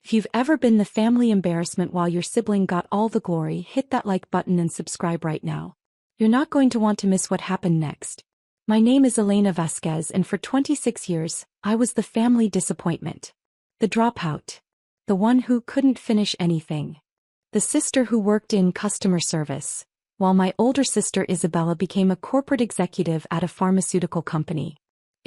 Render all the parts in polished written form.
If you've ever been the family embarrassment while your sibling got all the glory, hit that like button and subscribe right now. You're not going to want to miss what happened next. My name is Elena Vasquez, and for 26 years, I was the family disappointment. The dropout. The one who couldn't finish anything. The sister who worked in customer service, while my older sister Isabella became a corporate executive at a pharmaceutical company.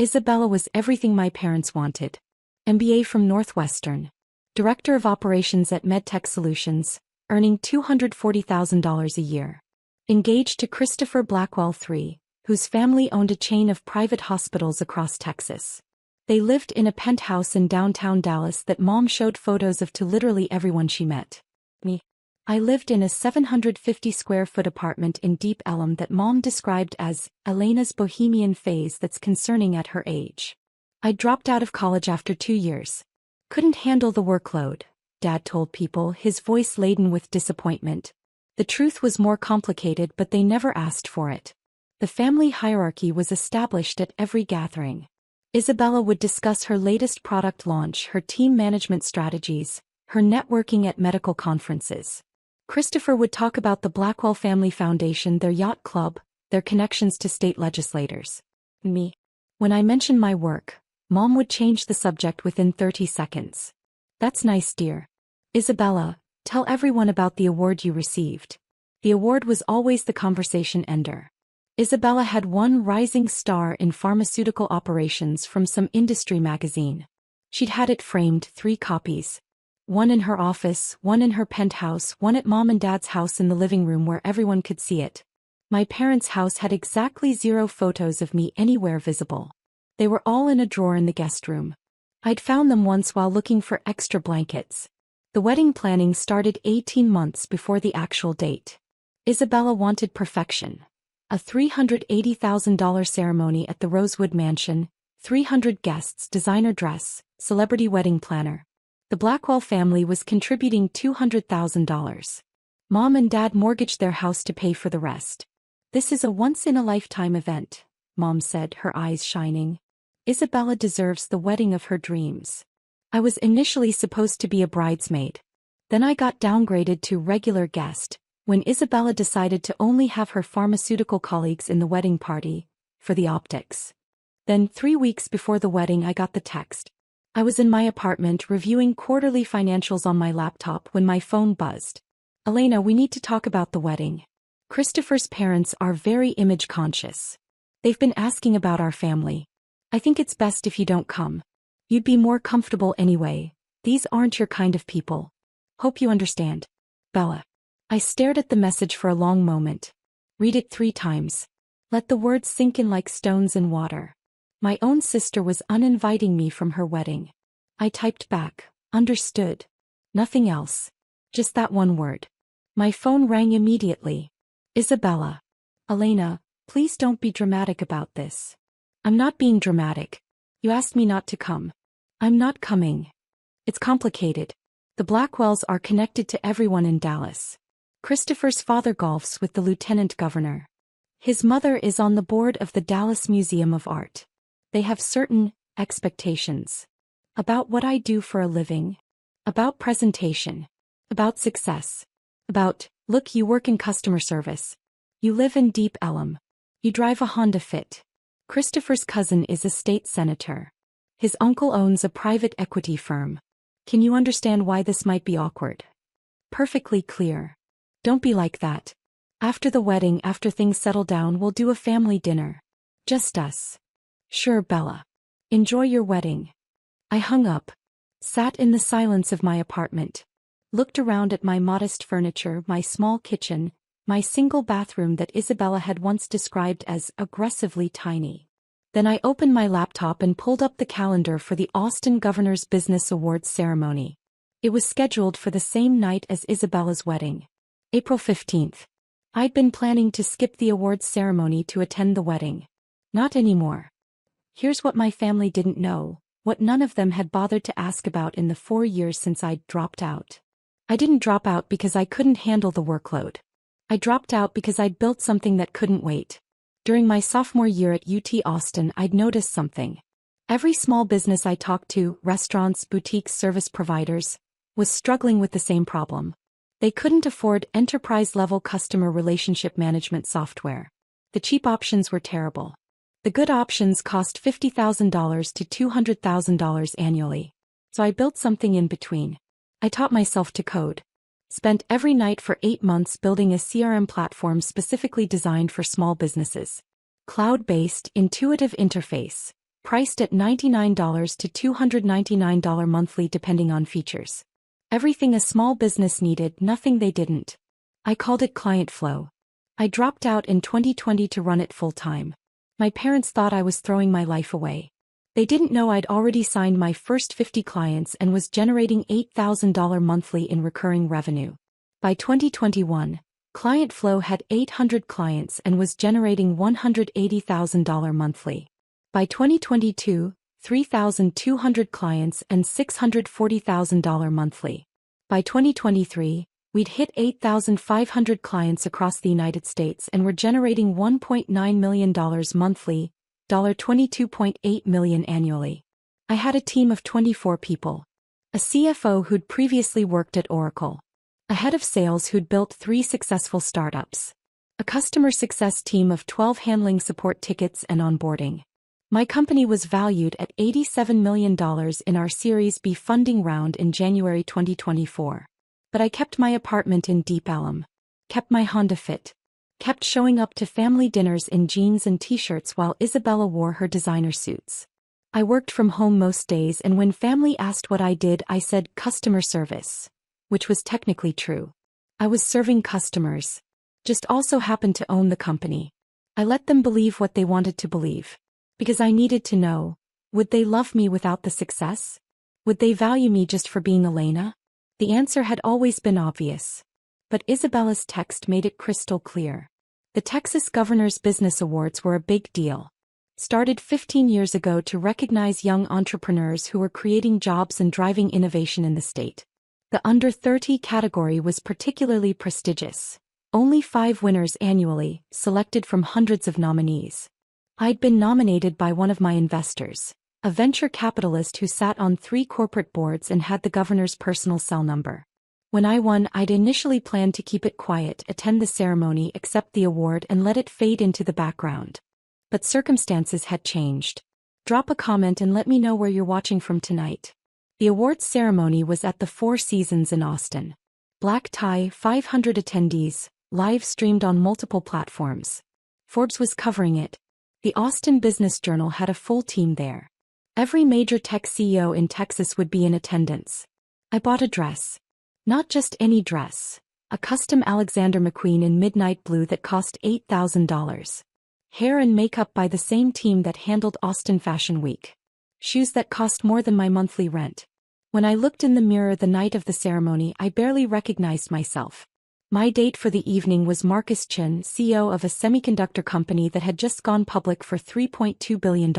Isabella was everything my parents wanted. MBA from Northwestern. Director of Operations at MedTech Solutions, earning $240,000 a year. Engaged to Christopher Blackwell III, whose family owned a chain of private hospitals across Texas. They lived in a penthouse in downtown Dallas that Mom showed photos of to literally everyone she met. Me. I lived in a 750-square-foot apartment in Deep Ellum that Mom described as Elena's bohemian phase that's concerning at her age. I dropped out of college after 2 years. Couldn't handle the workload, Dad told people, his voice laden with disappointment. The truth was more complicated, but they never asked for it. The family hierarchy was established at every gathering. Isabella would discuss her latest product launch, her team management strategies, her networking at medical conferences. Christopher would talk about the Blackwell Family Foundation, their yacht club, their connections to state legislators. Me. When I mentioned my work, Mom would change the subject within 30 seconds. That's nice, dear. Isabella, tell everyone about the award you received. The award was always the conversation ender. Isabella had won Rising Star in Pharmaceutical Operations from some industry magazine. She'd had it framed, 3 copies. One in her office, one in her penthouse, one at Mom and Dad's house in the living room where everyone could see it. My parents' house had exactly 0 photos of me anywhere visible. They were all in a drawer in the guest room. I'd found them once while looking for extra blankets. The wedding planning started 18 months before the actual date. Isabella wanted perfection. A $380,000 ceremony at the Rosewood Mansion, 300 guests, designer dress, celebrity wedding planner. The Blackwell family was contributing $200,000. Mom and Dad mortgaged their house to pay for the rest. This is a once-in-a-lifetime event, Mom said, her eyes shining. Isabella deserves the wedding of her dreams. I was initially supposed to be a bridesmaid. Then I got downgraded to regular guest, when Isabella decided to only have her pharmaceutical colleagues in the wedding party, for the optics. Then 3 weeks before the wedding I got the text. I was in my apartment reviewing quarterly financials on my laptop when my phone buzzed. Elena, we need to talk about the wedding. Christopher's parents are very image conscious. They've been asking about our family. I think it's best if you don't come. You'd be more comfortable anyway. These aren't your kind of people. Hope you understand. Bella. I stared at the message for a long moment. Read it 3 times. Let the words sink in like stones in water. My own sister was uninviting me from her wedding. I typed back, understood. Nothing else. Just that one word. My phone rang immediately. Isabella. Elena, please don't be dramatic about this. I'm not being dramatic. You asked me not to come. I'm not coming. It's complicated. The Blackwells are connected to everyone in Dallas. Christopher's father golfs with the lieutenant governor. His mother is on the board of the Dallas Museum of Art. They have certain expectations. About what I do for a living. About presentation. About success. About, look, you work in customer service. You live in Deep Ellum. You drive a Honda Fit. Christopher's cousin is a state senator. His uncle owns a private equity firm. Can you understand why this might be awkward? Perfectly clear. Don't be like that. After the wedding, after things settle down, we'll do a family dinner. Just us. Sure, Bella. Enjoy your wedding. I hung up. Sat in the silence of my apartment. Looked around at my modest furniture, my small kitchen, my single bathroom that Isabella had once described as aggressively tiny. Then I opened my laptop and pulled up the calendar for the Austin Governor's Business Awards ceremony. It was scheduled for the same night as Isabella's wedding. April 15th. I'd been planning to skip the awards ceremony to attend the wedding. Not anymore. Here's what my family didn't know, what none of them had bothered to ask about in the 4 years since I'd dropped out. I didn't drop out because I couldn't handle the workload. I dropped out because I'd built something that couldn't wait. During my sophomore year at UT Austin, I'd noticed something. Every small business I talked to, restaurants, boutiques, service providers, was struggling with the same problem. They couldn't afford enterprise-level customer relationship management software. The cheap options were terrible. The good options cost $50,000 to $200,000 annually. So I built something in between. I taught myself to code. Spent every night for 8 months building a CRM platform specifically designed for small businesses. Cloud-based, intuitive interface. Priced at $99 to $299 monthly depending on features. Everything a small business needed, nothing they didn't. I called it Client Flow. I dropped out in 2020 to run it full-time. My parents thought I was throwing my life away. They didn't know I'd already signed my first 50 clients and was generating $8,000 monthly in recurring revenue. By 2021, Client Flow had 800 clients and was generating $180,000 monthly. By 2022, 3,200 clients and $640,000 monthly. By 2023, we'd hit 8,500 clients across the United States and were generating $1.9 million monthly, $22.8 million annually. I had a team of 24 people. A CFO who'd previously worked at Oracle. A head of sales who'd built 3 successful startups. A customer success team of 12 handling support tickets and onboarding. My company was valued at $87 million in our Series B funding round in January 2024. But I kept my apartment in Deep Ellum. Kept my Honda Fit. Kept showing up to family dinners in jeans and t-shirts while Isabella wore her designer suits. I worked from home most days, and when family asked what I did, I said customer service. Which was technically true. I was serving customers. Just also happened to own the company. I let them believe what they wanted to believe. Because I needed to know, would they love me without the success? Would they value me just for being Elena? The answer had always been obvious. But Isabella's text made it crystal clear. The Texas Governor's Business Awards were a big deal. Started 15 years ago to recognize young entrepreneurs who were creating jobs and driving innovation in the state. The under 30 category was particularly prestigious. Only 5 winners annually, selected from hundreds of nominees. I'd been nominated by one of my investors, a venture capitalist who sat on 3 corporate boards and had the governor's personal cell number. When I won, I'd initially planned to keep it quiet, attend the ceremony, accept the award, and let it fade into the background. But circumstances had changed. Drop a comment and let me know where you're watching from tonight. The awards ceremony was at the Four Seasons in Austin. Black tie, 500 attendees, live streamed on multiple platforms. Forbes was covering it. The Austin Business Journal had a full team there. Every major tech CEO in Texas would be in attendance. I bought a dress. Not just any dress. A custom Alexander McQueen in midnight blue that cost $8,000. Hair and makeup by the same team that handled Austin Fashion Week. Shoes that cost more than my monthly rent. When I looked in the mirror the night of the ceremony, I barely recognized myself. My date for the evening was Marcus Chin, CEO of a semiconductor company that had just gone public for $3.2 billion.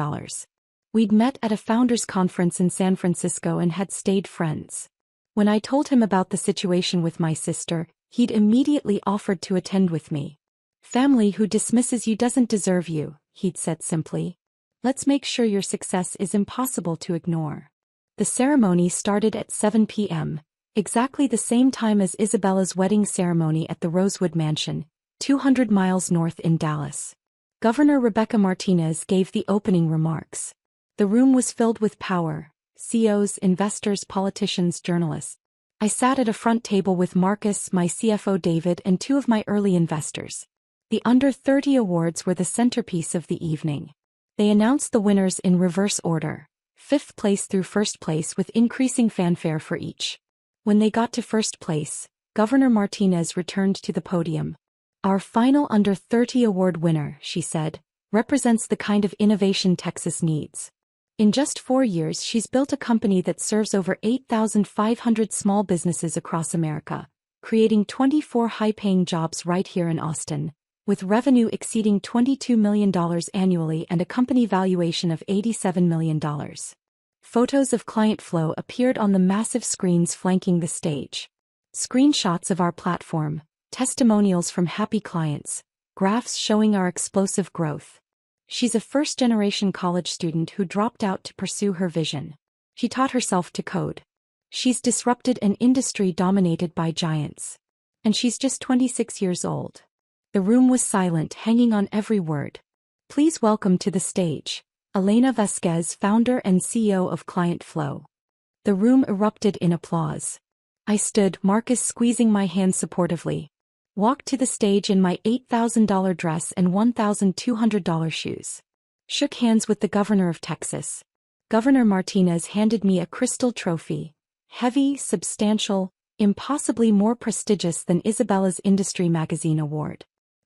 We'd met at a founders conference in San Francisco and had stayed friends. When I told him about the situation with my sister, he'd immediately offered to attend with me. Family who dismisses you doesn't deserve you, he'd said simply. Let's make sure your success is impossible to ignore. The ceremony started at 7 p.m., exactly the same time as Isabella's wedding ceremony at the Rosewood Mansion, 200 miles north in Dallas. Governor Rebecca Martinez gave the opening remarks. The room was filled with power, CEOs, investors, politicians, journalists. I sat at a front table with Marcus, my CFO David, and 2 of my early investors. The Under 30 awards were the centerpiece of the evening. They announced the winners in reverse order, 5th place through 1st place with increasing fanfare for each. When they got to 1st place, Governor Martinez returned to the podium. Our final Under 30 award winner, she said, represents the kind of innovation Texas needs. In just 4 years, she's built a company that serves over 8,500 small businesses across America, creating 24 high-paying jobs right here in Austin, with revenue exceeding $22 million annually and a company valuation of $87 million. Photos of Client Flow appeared on the massive screens flanking the stage. Screenshots of our platform, testimonials from happy clients, graphs showing our explosive growth. She's a first-generation college student who dropped out to pursue her vision. She taught herself to code. She's disrupted an industry dominated by giants. And she's just 26 years old. The room was silent, hanging on every word. Please welcome to the stage, Elena Vasquez, founder and CEO of Client Flow. The room erupted in applause. I stood, Marcus squeezing my hand supportively. Walked to the stage in my $8,000 dress and $1,200 shoes. Shook hands with the governor of Texas. Governor Martinez handed me a crystal trophy. Heavy, substantial, impossibly more prestigious than Isabella's Industry Magazine award.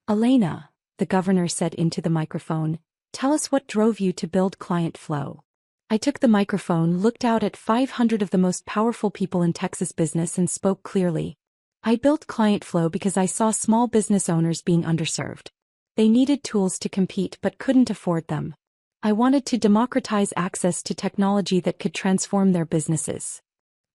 Elena, the governor said into the microphone, tell us what drove you to build Client Flow. I took the microphone, looked out at 500 of the most powerful people in Texas business and spoke clearly. I built Client Flow because I saw small business owners being underserved. They needed tools to compete but couldn't afford them. I wanted to democratize access to technology that could transform their businesses.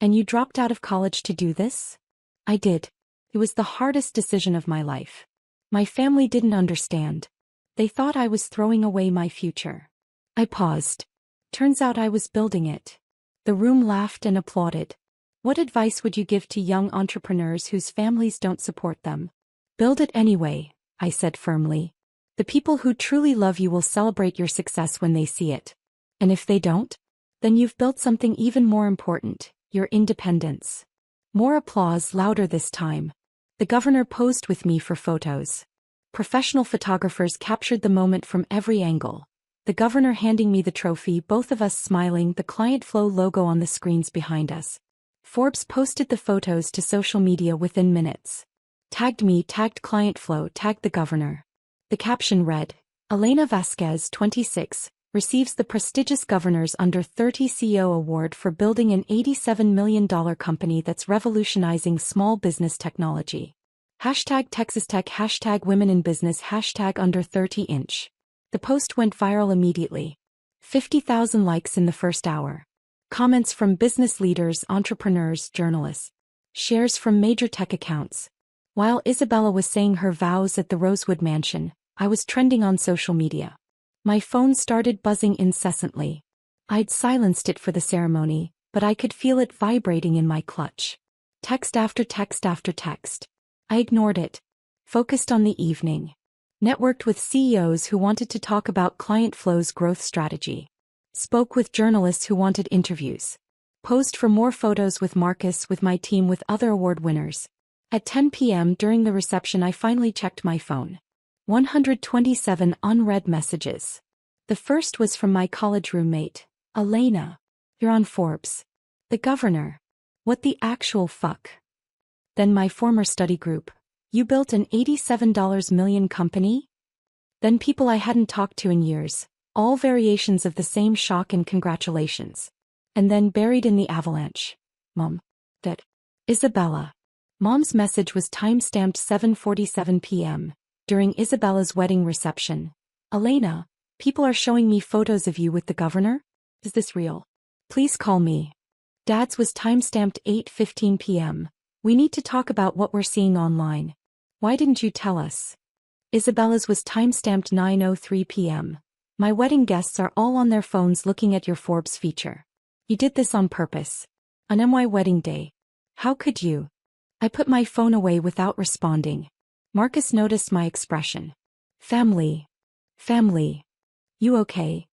And you dropped out of college to do this? I did. It was the hardest decision of my life. My family didn't understand. They thought I was throwing away my future. I paused. Turns out I was building it. The room laughed and applauded. What advice would you give to young entrepreneurs whose families don't support them? Build it anyway, I said firmly. The people who truly love you will celebrate your success when they see it. And if they don't? Then you've built something even more important, your independence. More applause, louder this time. The governor posed with me for photos. Professional photographers captured the moment from every angle. The governor handing me the trophy, both of us smiling, the Client Flow logo on the screens behind us. Forbes posted the photos to social media within minutes. Tagged me, tagged Client Flow, tagged the governor. The caption read, Elena Vasquez, 26, receives the prestigious Governor's Under 30 CEO Award for building an $87 million company that's revolutionizing small business technology. Hashtag Texas Tech, hashtag Women in Business, hashtag Under 30 Inch. The post went viral immediately. 50,000 likes in the first hour. Comments from business leaders, entrepreneurs, journalists. Shares from major tech accounts. While Isabella was saying her vows at the Rosewood Mansion, I was trending on social media. My phone started buzzing incessantly. I'd silenced it for the ceremony, but I could feel it vibrating in my clutch. Text after text after text. I ignored it. Focused on the evening. Networked with CEOs who wanted to talk about Client Flow's growth strategy. Spoke with journalists who wanted interviews. Posed for more photos with Marcus, with my team, with other award winners. At 10 p.m. during the reception I finally checked my phone. 127 unread messages. The first was from my college roommate. Elena. You're on Forbes. The governor. What the actual fuck? Then my former study group. You built an $87 million company? Then people I hadn't talked to in years, all variations of the same shock and congratulations. And then buried in the avalanche. Mom. That. Isabella. Mom's message was time-stamped 7:47 p.m. during Isabella's wedding reception. Elena, people are showing me photos of you with the governor? Is this real? Please call me. Dad's was time-stamped 8:15 p.m. We need to talk about what we're seeing online. Why didn't you tell us? Isabella's was time-stamped 9:03 p.m. My wedding guests are all on their phones looking at your Forbes feature. You did this on purpose. On my wedding day. How could you? I put my phone away without responding. Marcus noticed my expression. Family. Family. You okay?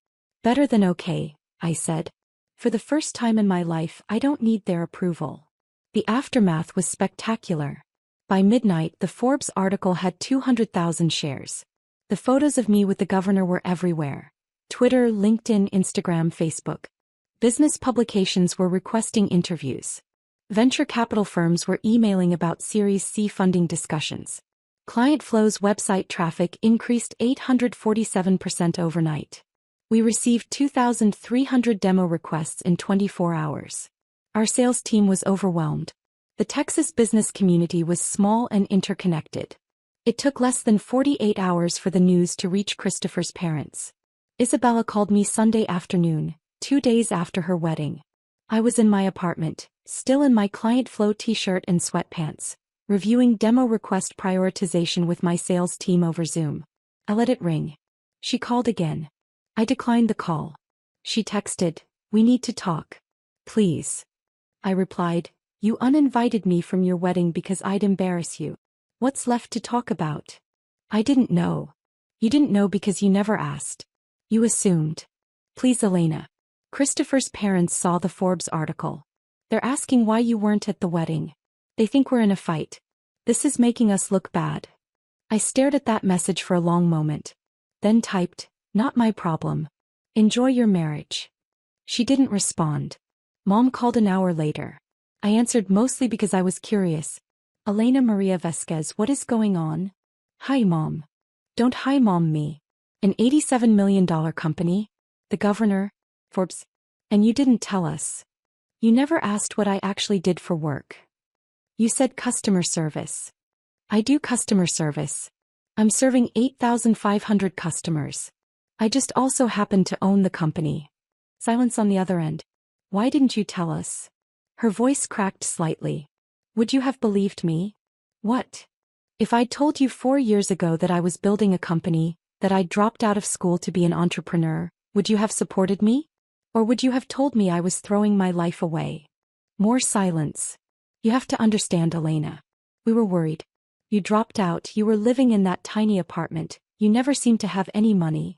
Better than okay, I said. For the first time in my life, I don't need their approval. The aftermath was spectacular. By midnight, the Forbes article had 200,000 shares. The photos of me with the governor were everywhere. Twitter, LinkedIn, Instagram, Facebook. Business publications were requesting interviews. Venture capital firms were emailing about Series C funding discussions. Client Flow's website traffic increased 847% overnight. We received 2,300 demo requests in 24 hours. Our sales team was overwhelmed. The Texas business community was small and interconnected. It took less than 48 hours for the news to reach Christopher's parents. Isabella called me Sunday afternoon, 2 days after her wedding. I was in my apartment, still in my Client Flow t-shirt and sweatpants, reviewing demo request prioritization with my sales team over Zoom. I let it ring. She called again. I declined the call. She texted, "We need to talk. Please." I replied, "You uninvited me from your wedding because I'd embarrass you. What's left to talk about?" "I didn't know." "You didn't know because you never asked. You assumed." "Please, Elena." Christopher's parents saw the Forbes article. "They're asking why you weren't at the wedding. They think we're in a fight. This is making us look bad." I stared at that message for a long moment. Then typed, "Not my problem. Enjoy your marriage." She didn't respond. Mom called an hour later. I answered mostly because I was curious. "Elena Maria Vasquez, what is going on?" "Hi, Mom." "Don't hi, Mom me. An $87 million company? The governor? Forbes? And you didn't tell us. You never asked what I actually did for work. You said customer service." "I do customer service. I'm serving 8,500 customers. I just also happen to own the company." Silence on the other end. "Why didn't you tell us?" Her voice cracked slightly. "Would you have believed me?" "What?" "If I'd told you 4 years ago that I was building a company, that I'd dropped out of school to be an entrepreneur, would you have supported me? Or would you have told me I was throwing my life away?" More silence. "You have to understand, Elena. We were worried. You dropped out, you were living in that tiny apartment, you never seemed to have any money.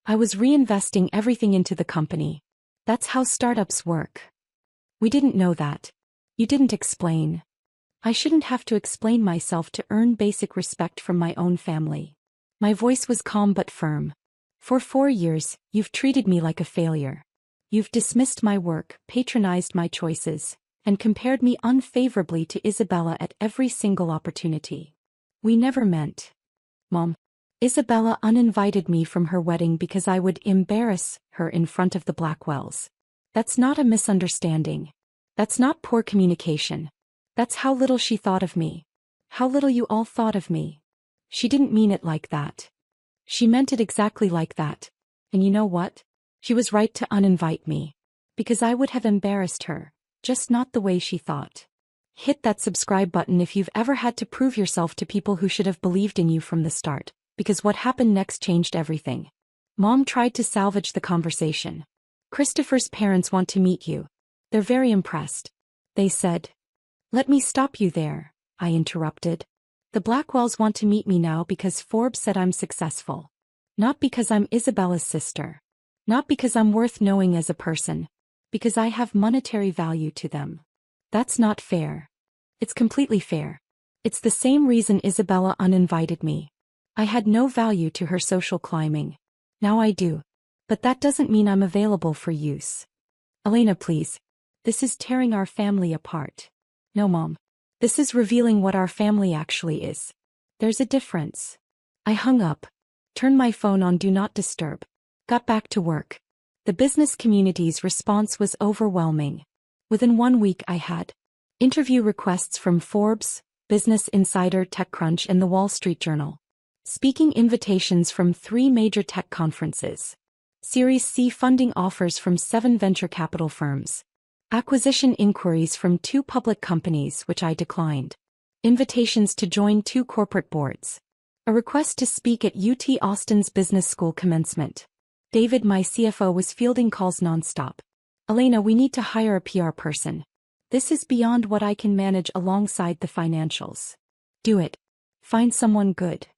I was reinvesting everything into the company. That's how startups work. We didn't know that. You didn't explain. I shouldn't have to explain myself to earn basic respect from my own family." My voice was calm but firm. "For 4 years, you've treated me like a failure. You've dismissed my work, patronized my choices, and compared me unfavorably to Isabella at every single opportunity. We never meant." "Mom." "Isabella uninvited me from her wedding because I would embarrass her in front of the Blackwells. That's not a misunderstanding. That's not poor communication. That's how little she thought of me. How little you all thought of me. She didn't mean it like that. She meant it exactly like that. And you know what? She was right to uninvite me. Because I would have embarrassed her, just not the way she thought." Hit that subscribe button if you've ever had to prove yourself to people who should have believed in you from the start, because what happened next changed everything. Mom tried to salvage the conversation. "Christopher's parents want to meet you. They're very impressed. They said." "Let me stop you there," I interrupted. "The Blackwells want to meet me now because Forbes said I'm successful. Not because I'm Isabella's sister. Not because I'm worth knowing as a person. Because I have monetary value to them. That's not fair. It's completely fair. It's the same reason Isabella uninvited me. I had no value to her social climbing. Now I do. But that doesn't mean I'm available for use. Elena, please. This is tearing our family apart." "No, Mom. This is revealing what our family actually is. There's a difference." I hung up. Turned my phone on Do Not Disturb. Got back to work. The business community's response was overwhelming. Within 1 week I had interview requests from Forbes, Business Insider, TechCrunch, and The Wall Street Journal. Speaking invitations from 3 major tech conferences. Series C funding offers from 7 venture capital firms. Acquisition inquiries from 2 public companies which I declined. Invitations to join 2 corporate boards. A request to speak at UT Austin's business school commencement. David, my CFO, was fielding calls nonstop. "Elena, we need to hire a PR person. This is beyond what I can manage alongside the financials. Do it. Find someone good."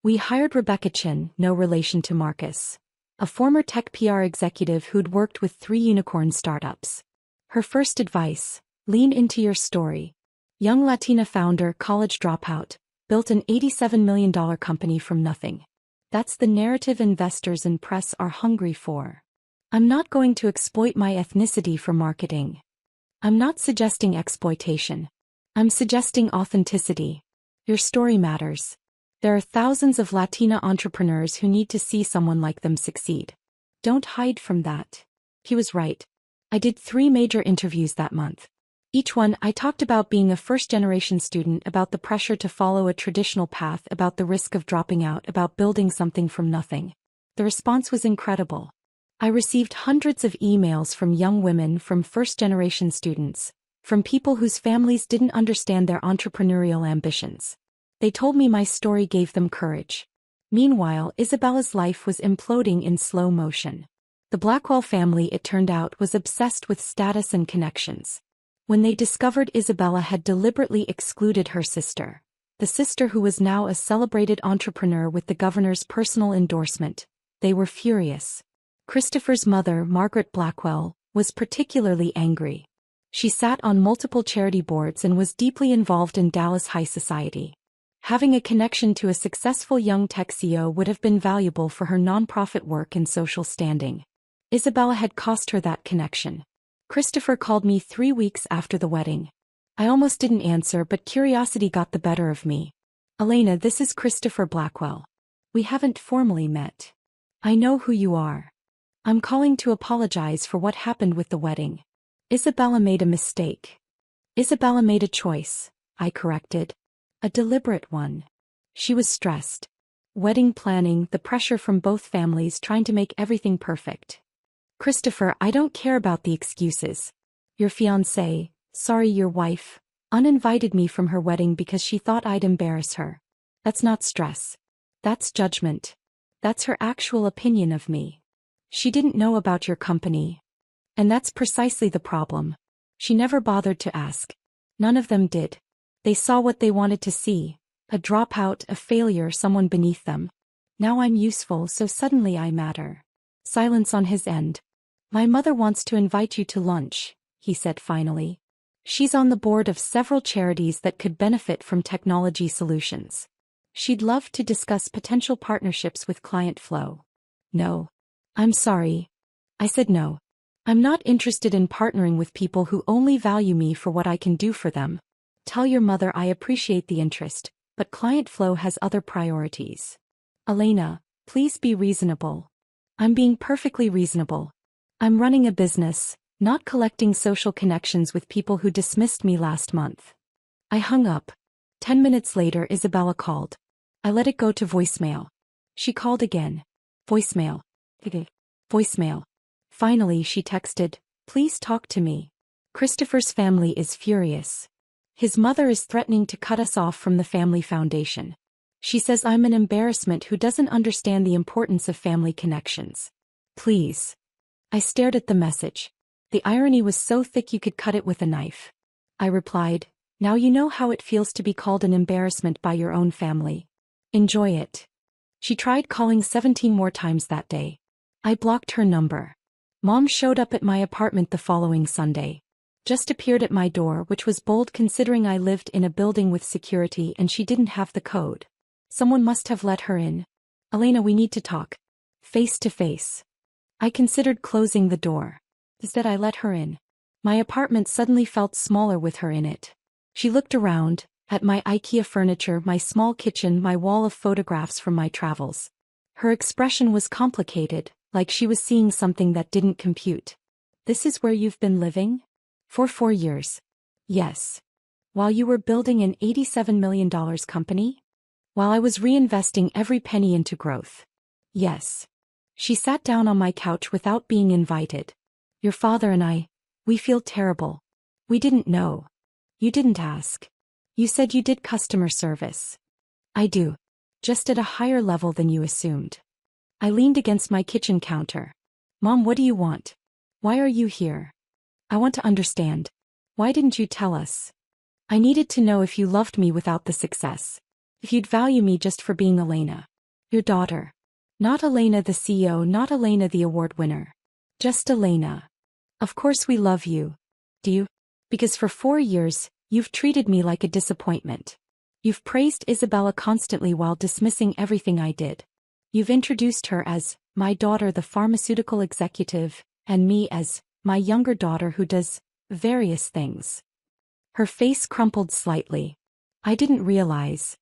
We hired Rebecca Chin, no relation to Marcus, a former tech PR executive who'd worked with 3 unicorn startups. Her first advice: lean into your story. Young Latina founder, college dropout, built an $87 million company from nothing. That's the narrative investors and press are hungry for. I'm not going to exploit my ethnicity for marketing. I'm not suggesting exploitation. I'm suggesting authenticity. Your story matters. There are thousands of Latina entrepreneurs who need to see someone like them succeed. Don't hide from that. He was right. I did 3 major interviews that month. Each one, I talked about being a first-generation student, about the pressure to follow a traditional path, about the risk of dropping out, about building something from nothing. The response was incredible. I received hundreds of emails from young women, from first-generation students, from people whose families didn't understand their entrepreneurial ambitions. They told me my story gave them courage. Meanwhile, Isabella's life was imploding in slow motion. The Blackwell family, it turned out, was obsessed with status and connections. When they discovered Isabella had deliberately excluded her sister, the sister who was now a celebrated entrepreneur with the governor's personal endorsement, they were furious. Christopher's mother, Margaret Blackwell, was particularly angry. She sat on multiple charity boards and was deeply involved in Dallas high society. Having a connection to a successful young tech CEO would have been valuable for her nonprofit work and social standing. Isabella had cost her that connection. Christopher called me 3 weeks after the wedding. I almost didn't answer, but curiosity got the better of me. Elena, this is Christopher Blackwell. We haven't formally met. I know who you are. I'm calling to apologize for what happened with the wedding. Isabella made a mistake. Isabella made a choice, I corrected. A deliberate one. She was stressed. Wedding planning, the pressure from both families trying to make everything perfect. Christopher, I don't care about the excuses. Your fiancé, sorry, your wife, uninvited me from her wedding because she thought I'd embarrass her. That's not stress. That's judgment. That's her actual opinion of me. She didn't know about your company. And that's precisely the problem. She never bothered to ask. None of them did. They saw what they wanted to see. A dropout, a failure, someone beneath them. Now I'm useful, so suddenly I matter. Silence on his end. My mother wants to invite you to lunch, he said finally. She's on the board of several charities that could benefit from technology solutions. She'd love to discuss potential partnerships with Client Flow. No. I'm sorry. I said no. I'm not interested in partnering with people who only value me for what I can do for them. Tell your mother I appreciate the interest, but Client Flow has other priorities. Elena, please be reasonable. I'm being perfectly reasonable. I'm running a business, not collecting social connections with people who dismissed me last month. I hung up. 10 minutes later, Isabella called. I let it go to voicemail. She called again. Voicemail. Voicemail. Finally, she texted, please talk to me. Christopher's family is furious. His mother is threatening to cut us off from the family foundation. She says I'm an embarrassment who doesn't understand the importance of family connections. Please. I stared at the message. The irony was so thick you could cut it with a knife. I replied, now you know how it feels to be called an embarrassment by your own family. Enjoy it. She tried calling 17 more times that day. I blocked her number. Mom showed up at my apartment the following Sunday. Just appeared at my door, which was bold considering I lived in a building with security and she didn't have the code. Someone must have let her in. Elena, we need to talk. Face to face. I considered closing the door. Instead, I let her in. My apartment suddenly felt smaller with her in it. She looked around, at my IKEA furniture, my small kitchen, my wall of photographs from my travels. Her expression was complicated, like she was seeing something that didn't compute. This is where you've been living? For 4 years. Yes. While you were building an $87 million company? While I was reinvesting every penny into growth. Yes. She sat down on my couch without being invited. Your father and I, we feel terrible. We didn't know. You didn't ask. You said you did customer service. I do. Just at a higher level than you assumed. I leaned against my kitchen counter. Mom, what do you want? Why are you here? I want to understand. Why didn't you tell us? I needed to know if you loved me without the success. If you'd value me just for being Elena. Your daughter. Not Elena the CEO, not Elena the award winner. Just Elena. Of course we love you. Do you? Because for 4 years, you've treated me like a disappointment. You've praised Isabella constantly while dismissing everything I did. You've introduced her as my daughter, the pharmaceutical executive, and me as my younger daughter who does various things. Her face crumpled slightly. I didn't realize.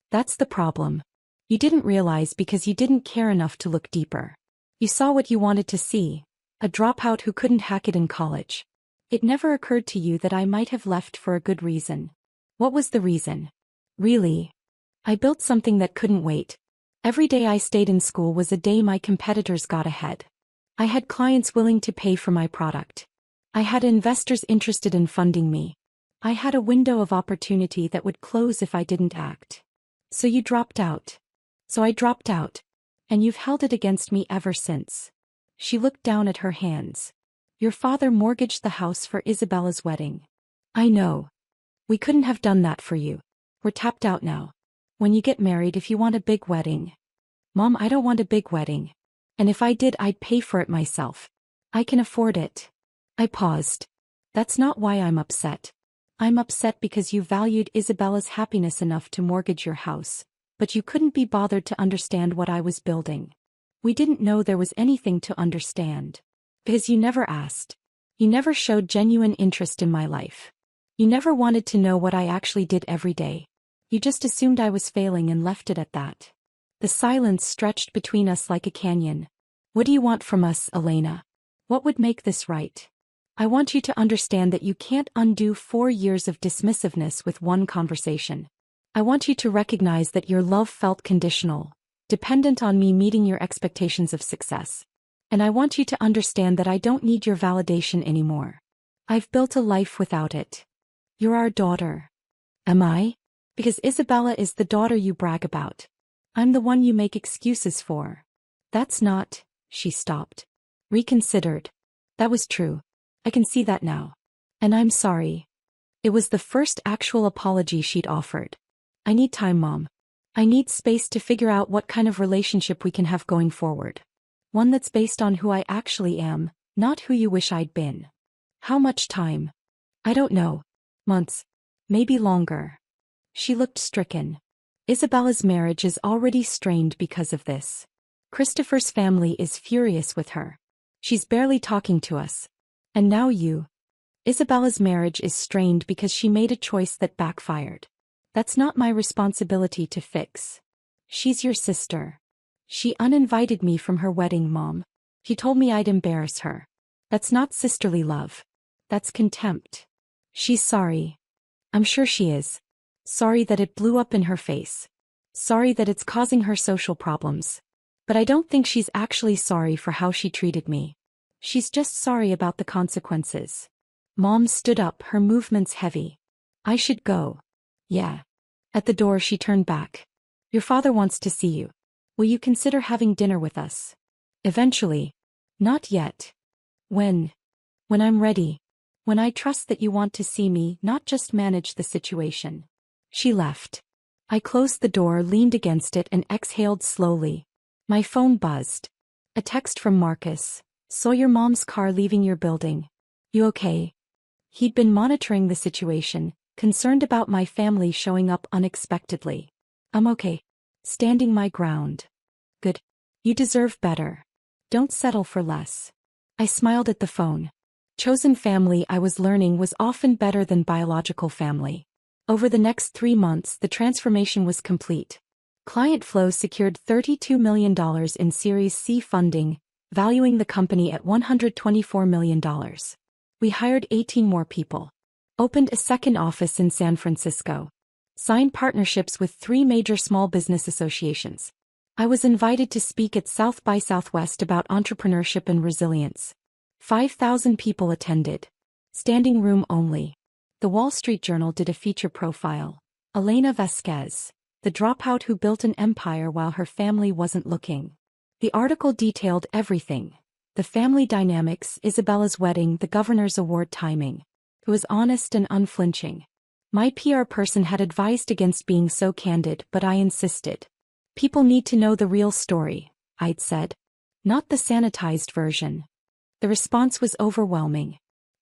That's the problem. You didn't realize because you didn't care enough to look deeper. You saw what you wanted to see, a dropout who couldn't hack it in college. It never occurred to you that I might have left for a good reason. What was the reason? Really? I built something that couldn't wait. Every day I stayed in school was a day my competitors got ahead. I had clients willing to pay for my product. I had investors interested in funding me. I had a window of opportunity that would close if I didn't act. So you dropped out. So I dropped out. And you've held it against me ever since. She looked down at her hands. Your father mortgaged the house for Isabella's wedding. I know. We couldn't have done that for you. We're tapped out now. When you get married, if you want a big wedding. Mom, I don't want a big wedding. And if I did, I'd pay for it myself. I can afford it. I paused. That's not why I'm upset. I'm upset because you valued Isabella's happiness enough to mortgage your house, but you couldn't be bothered to understand what I was building. We didn't know there was anything to understand. Because you never asked. You never showed genuine interest in my life. You never wanted to know what I actually did every day. You just assumed I was failing and left it at that. The silence stretched between us like a canyon. What do you want from us, Elena? What would make this right? I want you to understand that you can't undo 4 years of dismissiveness with one conversation. I want you to recognize that your love felt conditional, dependent on me meeting your expectations of success. And I want you to understand that I don't need your validation anymore. I've built a life without it. You're our daughter. Am I? Because Isabella is the daughter you brag about. I'm the one you make excuses for. That's not. She stopped. Reconsidered. That was true. I can see that now. And I'm sorry. It was the first actual apology she'd offered. I need time, Mom. I need space to figure out what kind of relationship we can have going forward. One that's based on who I actually am, not who you wish I'd been. How much time? I don't know. Months. Maybe longer. She looked stricken. Isabella's marriage is already strained because of this. Christopher's family is furious with her. She's barely talking to us. And now you. Isabella's marriage is strained because she made a choice that backfired. That's not my responsibility to fix. She's your sister. She uninvited me from her wedding, Mom. She told me I'd embarrass her. That's not sisterly love. That's contempt. She's sorry. I'm sure she is. Sorry that it blew up in her face. Sorry that it's causing her social problems. But I don't think she's actually sorry for how she treated me. She's just sorry about the consequences. Mom stood up, her movements heavy. I should go. Yeah. At the door she turned back. Your father wants to see you. Will you consider having dinner with us? Eventually. Not yet. When? When I'm ready. When I trust that you want to see me, not just manage the situation. She left. I closed the door, leaned against it, and exhaled slowly. My phone buzzed. A text from Marcus. Saw your mom's car leaving your building. You okay? He'd been monitoring the situation, concerned about my family showing up unexpectedly. I'm okay. Standing my ground. Good. You deserve better. Don't settle for less. I smiled at the phone. Chosen family, I was learning, was often better than biological family. Over the next 3 months, the transformation was complete. Client Flow secured $32 million in Series C funding, valuing the company at $124 million. We hired 18 more people. Opened a second office in San Francisco. Signed partnerships with 3 major small business associations. I was invited to speak at South by Southwest about entrepreneurship and resilience. 5,000 people attended. Standing room only. The Wall Street Journal did a feature profile. Elena Vasquez, the dropout who built an empire while her family wasn't looking. The article detailed everything. The family dynamics, Isabella's wedding, the governor's award timing. It was honest and unflinching. My PR person had advised against being so candid, but I insisted. People need to know the real story, I'd said. Not the sanitized version. The response was overwhelming.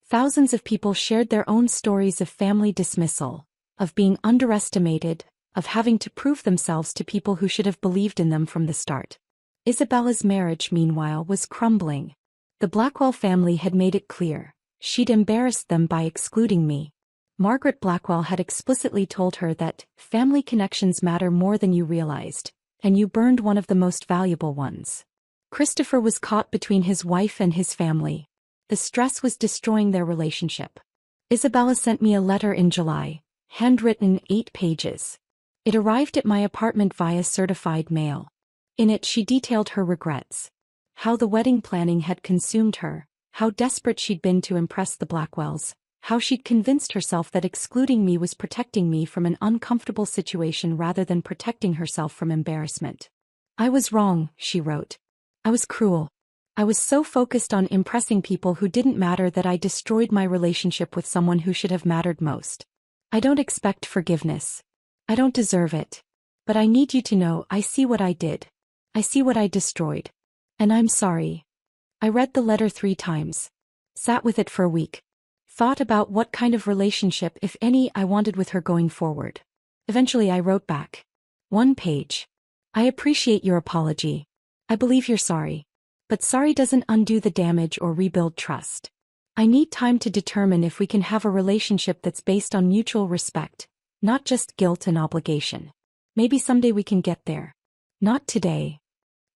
Thousands of people shared their own stories of family dismissal, of being underestimated, of having to prove themselves to people who should have believed in them from the start. Isabella's marriage, meanwhile, was crumbling. The Blackwell family had made it clear. She'd embarrassed them by excluding me. Margaret Blackwell had explicitly told her that family connections matter more than you realized, and you burned one of the most valuable ones. Christopher was caught between his wife and his family. The stress was destroying their relationship. Isabella sent me a letter in July, handwritten, 8 pages. It arrived at my apartment via certified mail. In it she detailed her regrets. How the wedding planning had consumed her, how desperate she'd been to impress the Blackwells, how she'd convinced herself that excluding me was protecting me from an uncomfortable situation rather than protecting herself from embarrassment. I was wrong, she wrote. I was cruel. I was so focused on impressing people who didn't matter that I destroyed my relationship with someone who should have mattered most. I don't expect forgiveness. I don't deserve it. But I need you to know I see what I did. I see what I destroyed. And I'm sorry. I read the letter 3 times. Sat with it for a week. Thought about what kind of relationship, if any, I wanted with her going forward. Eventually I wrote back. 1 page. I appreciate your apology. I believe you're sorry. But sorry doesn't undo the damage or rebuild trust. I need time to determine if we can have a relationship that's based on mutual respect, not just guilt and obligation. Maybe someday we can get there. Not today.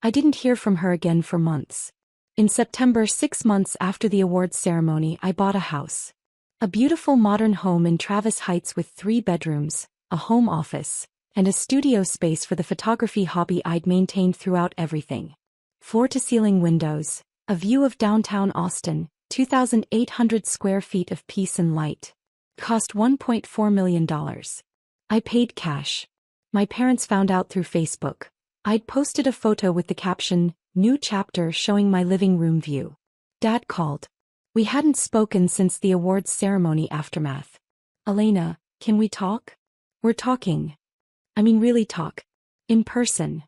I didn't hear from her again for months. In September, 6 months after the awards ceremony, I bought a house. A beautiful modern home in Travis Heights with 3 bedrooms, a home office, and a studio space for the photography hobby I'd maintained throughout everything. Floor-to-ceiling windows, a view of downtown Austin, 2,800 square feet of peace and light. Cost $1.4 million. I paid cash. My parents found out through Facebook. I'd posted a photo with the caption, "New chapter," showing my living room view. Dad called. We hadn't spoken since the awards ceremony aftermath. "Elena, can we talk?" "We're talking. I mean really talk. In person."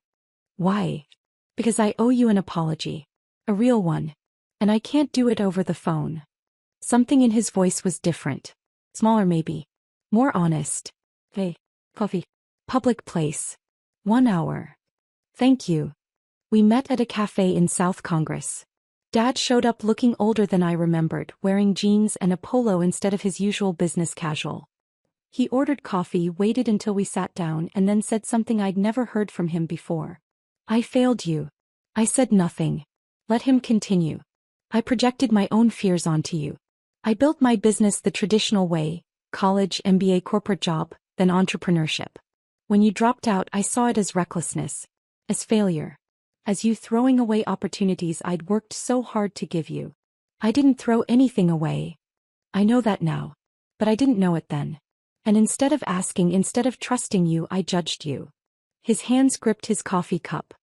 "Why?" "Because I owe you an apology. A real one. And I can't do it over the phone." Something in his voice was different. Smaller maybe. More honest. "Hey, coffee." "Public place. 1 hour." "Thank you." We met at a cafe in South Congress. Dad showed up looking older than I remembered, wearing jeans and a polo instead of his usual business casual. He ordered coffee, waited until we sat down, and then said something I'd never heard from him before. "I failed you." I said nothing. Let him continue. "I projected my own fears onto you. I built my business the traditional way, college, MBA, corporate job, then entrepreneurship. When you dropped out, I saw it as recklessness, as failure, as you throwing away opportunities I'd worked so hard to give you. I didn't throw anything away. I know that now. But I didn't know it then. And instead of asking, instead of trusting you, I judged you." His hands gripped his coffee cup.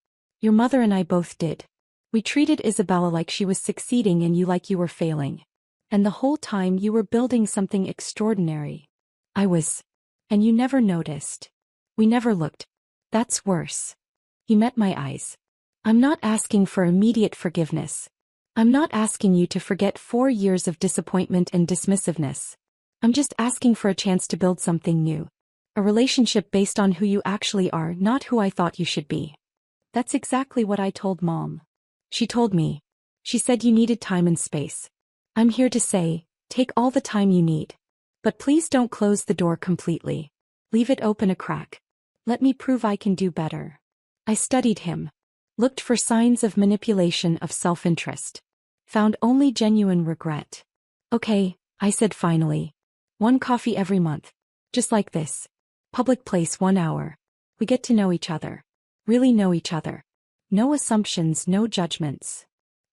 "Your mother and I both did. We treated Isabella like she was succeeding and you like you were failing. And the whole time you were building something extraordinary. I was. And you never noticed. We never looked. That's worse." He met my eyes. "I'm not asking for immediate forgiveness. I'm not asking you to forget 4 years of disappointment and dismissiveness. I'm just asking for a chance to build something new. A relationship based on who you actually are, not who I thought you should be." That's exactly what I told Mom. She told me. She said you needed time and space. I'm here to say, take all the time you need. But please don't close the door completely. Leave it open a crack. Let me prove I can do better. I studied him. Looked for signs of manipulation, of self-interest. Found only genuine regret. "Okay," I said finally. 1 coffee every month. Just like this. Public place, 1 hour. We get to know each other. Really know each other. No assumptions, no judgments.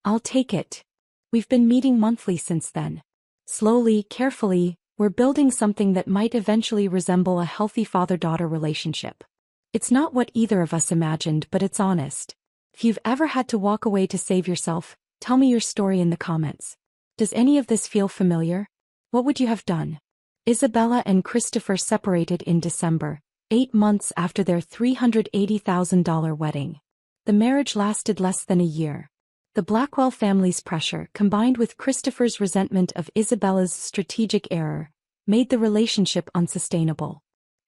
I'll take it. We've been meeting monthly since then. Slowly, carefully, we're building something that might eventually resemble a healthy father-daughter relationship. It's not what either of us imagined, but it's honest. If you've ever had to walk away to save yourself, tell me your story in the comments. Does any of this feel familiar? What would you have done? Isabella and Christopher separated in December, 8 months after their $380,000 wedding. The marriage lasted less than a year. The Blackwell family's pressure, combined with Christopher's resentment of Isabella's strategic error, made the relationship unsustainable.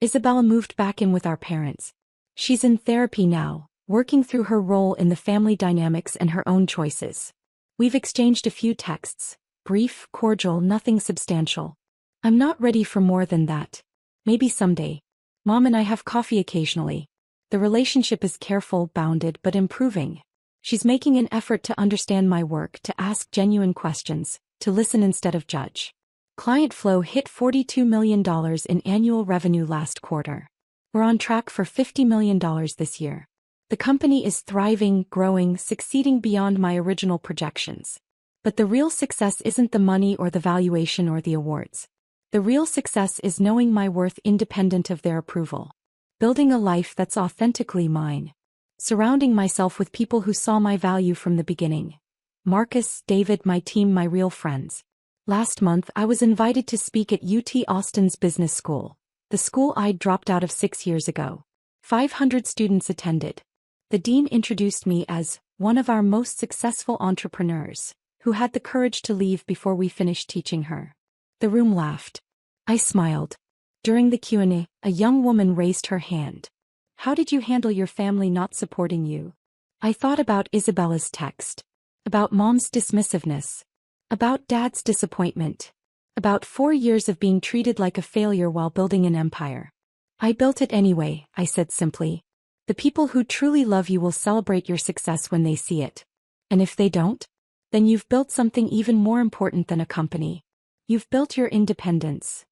Isabella moved back in with our parents. She's in therapy now, working through her role in the family dynamics and her own choices. We've exchanged a few texts, brief, cordial, nothing substantial. I'm not ready for more than that. Maybe someday. Mom and I have coffee occasionally. The relationship is careful, bounded, but improving. She's making an effort to understand my work, to ask genuine questions, to listen instead of judge. Client flow hit $42 million in annual revenue last quarter. We're on track for $50 million this year. The company is thriving, growing, succeeding beyond my original projections. But the real success isn't the money or the valuation or the awards. The real success is knowing my worth independent of their approval. Building a life that's authentically mine. Surrounding myself with people who saw my value from the beginning. Marcus, David, my team, my real friends. Last month I was invited to speak at UT Austin's business school, the school I'd dropped out of 6 years ago. 500 students attended. The dean introduced me as one of our most successful entrepreneurs, who had the courage to leave before we finished teaching her. The room laughed. I smiled. During the Q&A, a young woman raised her hand. How did you handle your family not supporting you? I thought about Isabella's text. About mom's dismissiveness. About dad's disappointment. About 4 years of being treated like a failure while building an empire. I built it anyway, I said simply. The people who truly love you will celebrate your success when they see it. And if they don't? Then you've built something even more important than a company. You've built your independence.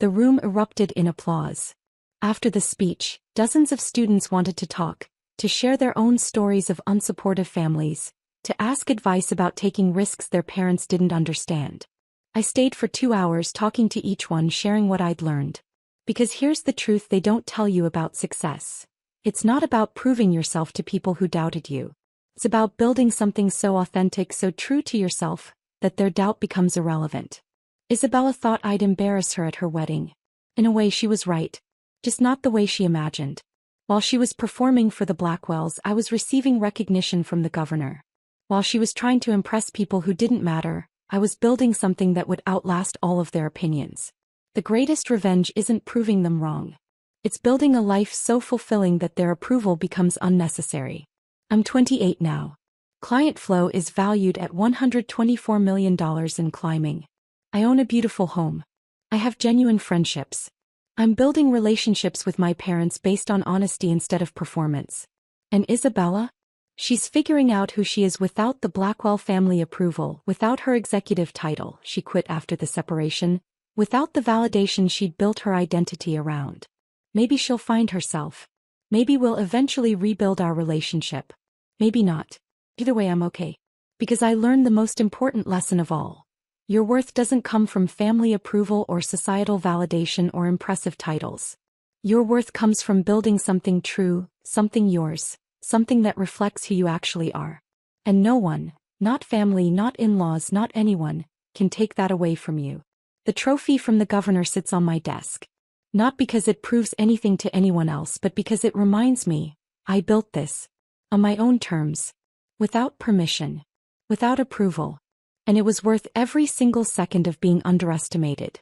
The room erupted in applause. After the speech, dozens of students wanted to talk, to share their own stories of unsupportive families, to ask advice about taking risks their parents didn't understand. I stayed for 2 hours talking to each one, sharing what I'd learned. Because here's the truth they don't tell you about success. It's not about proving yourself to people who doubted you. It's about building something so authentic, so true to yourself, that their doubt becomes irrelevant. Isabella thought I'd embarrass her at her wedding. In a way, she was right. Just not the way she imagined. While she was performing for the Blackwells, I was receiving recognition from the governor. While she was trying to impress people who didn't matter, I was building something that would outlast all of their opinions. The greatest revenge isn't proving them wrong. It's building a life so fulfilling that their approval becomes unnecessary. I'm 28 now. Client flow is valued at $124 million and climbing. I own a beautiful home. I have genuine friendships. I'm building relationships with my parents based on honesty instead of performance. And Isabella? She's figuring out who she is without the Blackwell family approval, without her executive title she quit after the separation, without the validation she'd built her identity around. Maybe she'll find herself. Maybe we'll eventually rebuild our relationship. Maybe not. Either way, I'm okay. Because I learned the most important lesson of all. Your worth doesn't come from family approval or societal validation or impressive titles. Your worth comes from building something true, something yours, something that reflects who you actually are. And no one, not family, not in-laws, not anyone, can take that away from you. The trophy from the governor sits on my desk. Not because it proves anything to anyone else, but because it reminds me, I built this. On my own terms. Without permission. Without approval. And it was worth every single second of being underestimated.